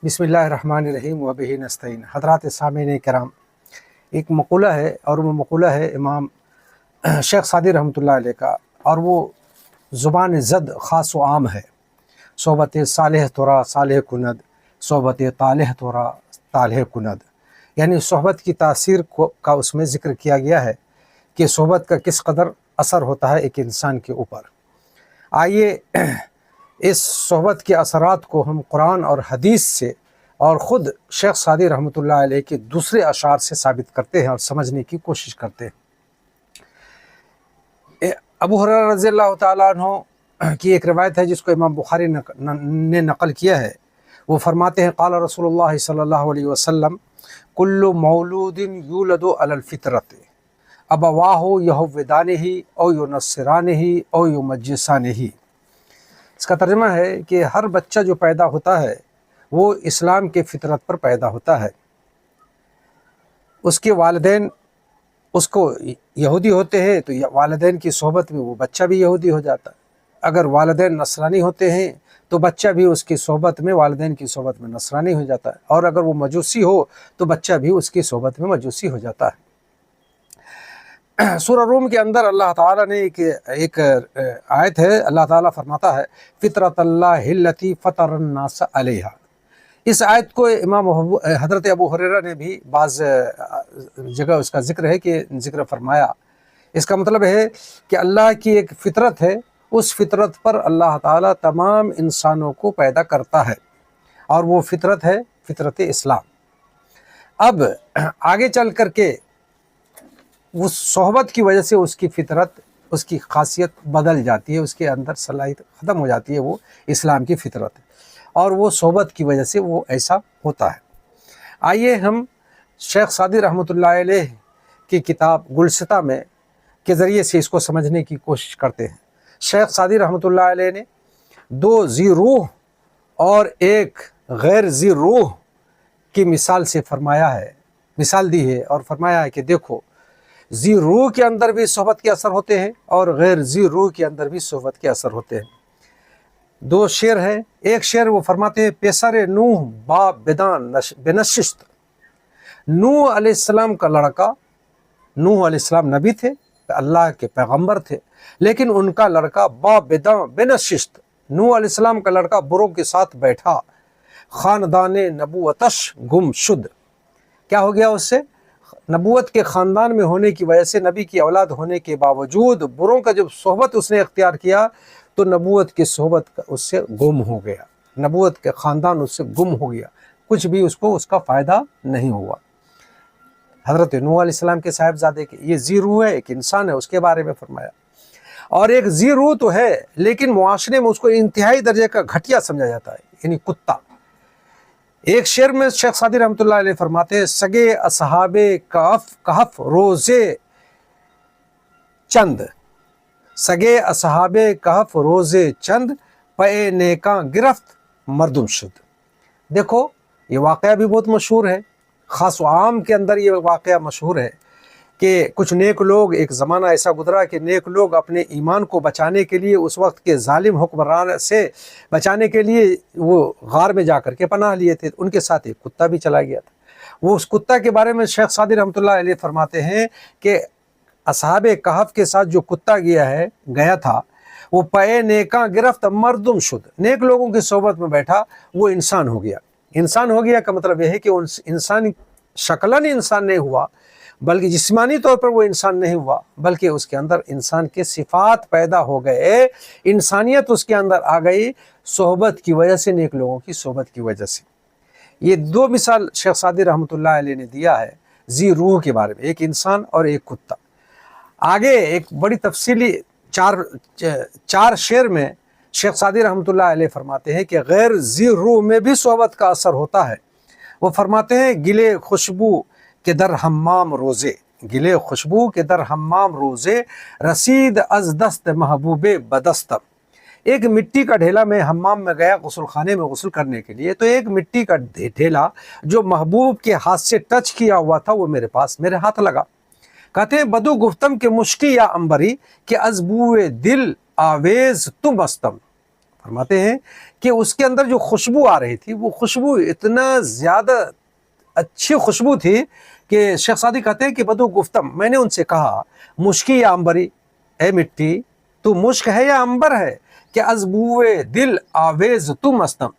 بسم اللہ الرحمن الرحیم وبہ نستعین۔ حضرات سامعین کرام، ایک مقولہ ہے اور وہ مقولہ ہے امام شیخ سعدی رحمۃ اللہ علیہ کا، اور وہ زبان زد خاص و عام ہے۔ صحبت صالح تورا صالح کند، صحبت طالح تورا طالح کند، یعنی صحبت کی تاثیر کا اس میں ذکر کیا گیا ہے کہ صحبت کا کس قدر اثر ہوتا ہے ایک انسان کے اوپر۔ آئیے اس صحبت کے اثرات کو ہم قرآن اور حدیث سے اور خود شیخ سعدی رحمۃ اللہ علیہ کے دوسرے اشعار سے ثابت کرتے ہیں اور سمجھنے کی کوشش کرتے ہیں۔ ابو ہریرہ رضی اللہ تعالیٰ عنہ کی ایک روایت ہے جس کو امام بخاری نے نقل کیا ہے۔ وہ فرماتے ہیں قال رسول اللہ صلی اللہ علیہ وسلم کل مولود یولد علی الفطرۃ ابواہ یہودانہ او ینصرانہ او یمجسانہ۔ اس کا ترجمہ ہے کہ ہر بچہ جو پیدا ہوتا ہے وہ اسلام کے فطرت پر پیدا ہوتا ہے۔ اس کے والدین اس کو یہودی ہوتے ہیں تو والدین کی صحبت میں وہ بچہ بھی یہودی ہو جاتا ہے۔ اگر والدین نصرانی ہوتے ہیں تو بچہ بھی اس کی صحبت میں والدین کی صحبت میں نصرانی ہو جاتا ہے، اور اگر وہ مجوسی ہو تو بچہ بھی اس کی صحبت میں مجوسی ہو جاتا ہے۔ سورہ روم کے اندر اللہ تعالیٰ نے ایک آیت ہے، اللہ تعالیٰ فرماتا ہے فطرت اللہ التی فطر الناس علیہا۔ اس آیت کو امام حضرت ابو ہریرہ نے بھی بعض جگہ اس کا ذکر ہے کہ ذکر فرمایا۔ اس کا مطلب ہے کہ اللہ کی ایک فطرت ہے، اس فطرت پر اللہ تعالیٰ تمام انسانوں کو پیدا کرتا ہے، اور وہ فطرت ہے فطرت اسلام۔ اب آگے چل کر کے اس صحبت کی وجہ سے اس کی فطرت، اس کی خاصیت بدل جاتی ہے، اس کے اندر صلاحیت ختم ہو جاتی ہے، وہ اسلام کی فطرت ہے، اور وہ صحبت کی وجہ سے وہ ایسا ہوتا ہے۔ آئیے ہم شیخ سعدی رحمۃ اللہ علیہ کی کتاب گلستہ میں کے ذریعے سے اس کو سمجھنے کی کوشش کرتے ہیں۔ شیخ سعدی رحمۃ اللہ علیہ نے دو ذی روح اور ایک غیر ذی روح کی مثال سے فرمایا ہے، مثال دی ہے اور فرمایا ہے کہ دیکھو ذی روح کے اندر بھی صحبت کے اثر ہوتے ہیں اور غیر ذی روح کے اندر بھی صحبت کے اثر ہوتے ہیں۔ دو شعر ہیں، ایک شعر وہ فرماتے ہیں پیسر نوح با بدان بنشست۔ نوح علیہ السلام کا لڑکا، نوح علیہ السلام نبی تھے، اللہ کے پیغمبر تھے، لیکن ان کا لڑکا با بدان بنشست، نوح علیہ السلام کا لڑکا بروں کے ساتھ بیٹھا، خاندان نبوتش گم شد۔ کیا ہو گیا اس سے؟ نبوت کے خاندان میں ہونے کی وجہ سے، نبی کی اولاد ہونے کے باوجود بروں کا جب صحبت اس نے اختیار کیا تو نبوت کی صحبت اس سے گم ہو گیا، نبوت کے خاندان اس سے گم ہو گیا، کچھ بھی اس کو اس کا فائدہ نہیں ہوا۔ حضرت نوح علیہ السلام کے صاحبزادے کے یہ ذی روح ہے، ایک انسان ہے، اس کے بارے میں فرمایا۔ اور ایک ذی روح تو ہے لیکن معاشرے میں اس کو انتہائی درجے کا گھٹیا سمجھا جاتا ہے، یعنی کتا۔ ایک شعر میں شیخ سعدی رحمۃ اللہ علیہ فرماتے ہیں سگے اصحاب کہف روزے چند، سگے اصحاب کہف روزے چند پے نیکاں گرفت مردم شد۔ دیکھو یہ واقعہ بھی بہت مشہور ہے، خاص و عام کے اندر یہ واقعہ مشہور ہے کہ کچھ نیک لوگ، ایک زمانہ ایسا گزرا کہ نیک لوگ اپنے ایمان کو بچانے کے لیے، اس وقت کے ظالم حکمران سے بچانے کے لیے وہ غار میں جا کر کے پناہ لیے تھے۔ ان کے ساتھ ایک کتا بھی چلا گیا تھا۔ وہ اس کتا کے بارے میں شیخ سعدی رحمۃ اللہ علیہ فرماتے ہیں کہ اصحاب کہف کے ساتھ جو کتا گیا تھا وہ پے نیکاں گرفت مردم شد، نیک لوگوں کی صحبت میں بیٹھا، وہ انسان ہو گیا۔ انسان ہو گیا کا مطلب یہ ہے کہ انسان شکلاً انسان نہیں ہوا، بلکہ جسمانی طور پر وہ انسان نہیں ہوا، بلکہ اس کے اندر انسان کے صفات پیدا ہو گئے، انسانیت اس کے اندر آ گئی، صحبت کی وجہ سے، نیک لوگوں کی صحبت کی وجہ سے۔ یہ دو مثال شیخ سعدی رحمۃ اللہ علیہ نے دیا ہے ذی روح کے بارے میں، ایک انسان اور ایک کتا۔ آگے ایک بڑی تفصیلی چار شعر میں شیخ سعدی رحمۃ اللہ علیہ فرماتے ہیں کہ غیر ذی روح میں بھی صحبت کا اثر ہوتا ہے۔ وہ فرماتے ہیں گلے خوشبو کہ در حمام روزے، گلے خوشبو کہ در حمام روزے رسید از دست محبوب بدست۔ ایک مٹی کا ڈھیلا میں حمام میں گیا غسل خانے میں غسل کرنے کے لیے، تو ایک مٹی کا ڈھیلا جو محبوب کے ہاتھ سے ٹچ کیا ہوا تھا وہ میرے ہاتھ لگا۔ کہتے ہیں بدو گفتم کے مشکی یا امبری کہ از بوئے دل آویز تم استم۔ فرماتے ہیں کہ اس کے اندر جو خوشبو آ رہی تھی وہ خوشبو اتنا زیادہ اچھی خوشبو تھی کہ شیخ سعدی کہتے ہیں کہ بدو گفتم، میں نے ان سے کہا مشکی یا امبری، اے مٹی تو مشک ہے یا امبر ہے، کہ از بوئے دل آویز تو مستم،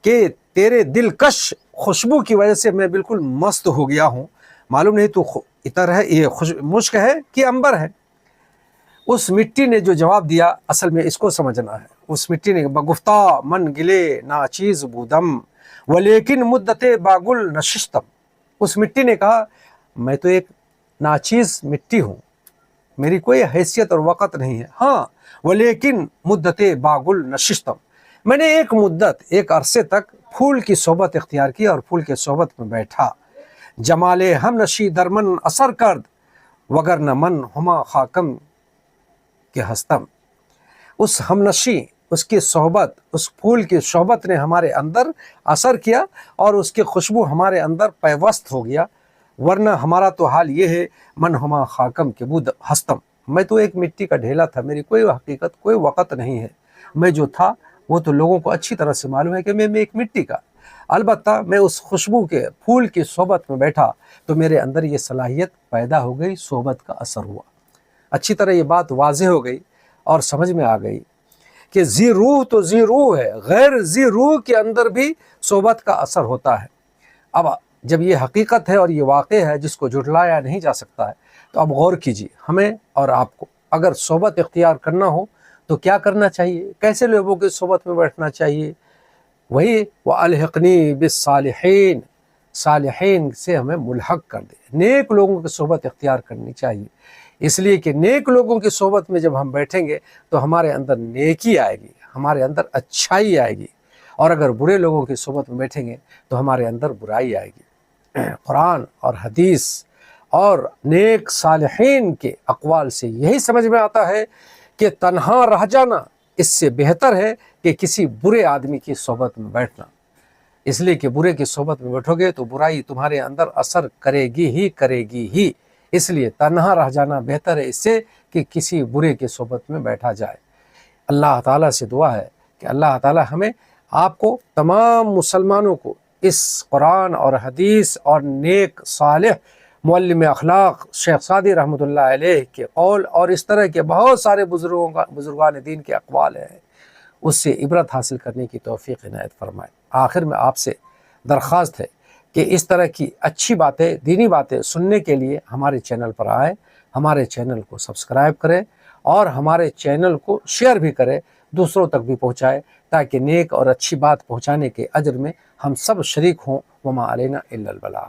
کہ تیرے دلکش خوشبو کی وجہ سے میں بالکل مست ہو گیا ہوں، معلوم نہیں تو عطر ہے، یہ مشک ہے کہ امبر ہے۔ اس مٹی نے جو جواب دیا، اصل میں اس کو سمجھنا ہے، اس مٹی نے بگفتہ من گلے ناچیز بودم ولیکن مدت باگل نشستم، اس مٹی نے کہا میں تو ایک ناچیز مٹی ہوں، میری کوئی حیثیت اور وقت نہیں ہے، ہاں ولیکن مدت باگل نشستم، میں نے ایک مدت، ایک عرصے تک پھول کی صحبت اختیار کی اور پھول کے صحبت میں بیٹھا، جمال ہم نشی درمن اثر کرد وگر نہ من ہما خاکم کے ہستم، اس ہم نشی، اس کی صحبت، اس پھول کی صحبت نے ہمارے اندر اثر کیا اور اس کی خوشبو ہمارے اندر پیوست ہو گیا، ورنہ ہمارا تو حال یہ ہے من ہما خاکم کے بود ہستم، میں تو ایک مٹی کا ڈھیلا تھا، میری کوئی حقیقت کوئی وقت نہیں ہے، میں جو تھا وہ تو لوگوں کو اچھی طرح سے معلوم ہے کہ میں ایک مٹی کا، البتہ میں اس خوشبو کے پھول کی صحبت میں بیٹھا تو میرے اندر یہ صلاحیت پیدا ہو گئی، صحبت کا اثر ہوا، اچھی طرح یہ بات واضح ہو گئی اور سمجھ میں آ گئی کہ ذی روح تو ذی روح ہے، غیر ذی روح کے اندر بھی صحبت کا اثر ہوتا ہے۔ اب جب یہ حقیقت ہے اور یہ واقع ہے جس کو جھٹلایا نہیں جا سکتا ہے، تو اب غور کیجیے، ہمیں اور آپ کو اگر صحبت اختیار کرنا ہو تو کیا کرنا چاہیے، کیسے لوگوں کی صحبت میں بیٹھنا چاہیے، وہی وَأَلْحِقْنِي بِالصَّالِحِينَ، صالحین سے ہمیں ملحق کر دے، نیک لوگوں کی صحبت اختیار کرنی چاہیے، اس لیے کہ نیک لوگوں کی صحبت میں جب ہم بیٹھیں گے تو ہمارے اندر نیکی آئے گی، ہمارے اندر اچھائی آئے گی، اور اگر برے لوگوں کی صحبت میں بیٹھیں گے تو ہمارے اندر برائی آئے گی۔ قرآن اور حدیث اور نیک صالحین کے اقوال سے یہی سمجھ میں آتا ہے کہ تنہا رہ جانا اس سے بہتر ہے کہ کسی برے آدمی کی صحبت میں بیٹھنا، اس لیے کہ برے کی صحبت میں بیٹھو گے تو برائی تمہارے اندر اثر کرے گی ہی، اس لیے تنہا رہ جانا بہتر ہے اس سے کہ کسی برے کی صحبت میں بیٹھا جائے۔ اللہ تعالیٰ سے دعا ہے کہ اللہ تعالیٰ ہمیں، آپ کو، تمام مسلمانوں کو اس قرآن اور حدیث اور نیک صالح معلم اخلاق شیخ سعدی رحمۃ اللہ علیہ کے قول اور اس طرح کے بہت سارے بزرگان دین کے اقوال ہیں، اس سے عبرت حاصل کرنے کی توفیق عنایت فرمائے۔ آخر میں آپ سے درخواست ہے کہ اس طرح کی اچھی باتیں، دینی باتیں سننے کے لیے ہمارے چینل پر آئیں، ہمارے چینل کو سبسکرائب کریں اور ہمارے چینل کو شیئر بھی کریں، دوسروں تک بھی پہنچائیں، تاکہ نیک اور اچھی بات پہنچانے کے اجر میں ہم سب شریک ہوں۔ وما علینا الا البلاغ۔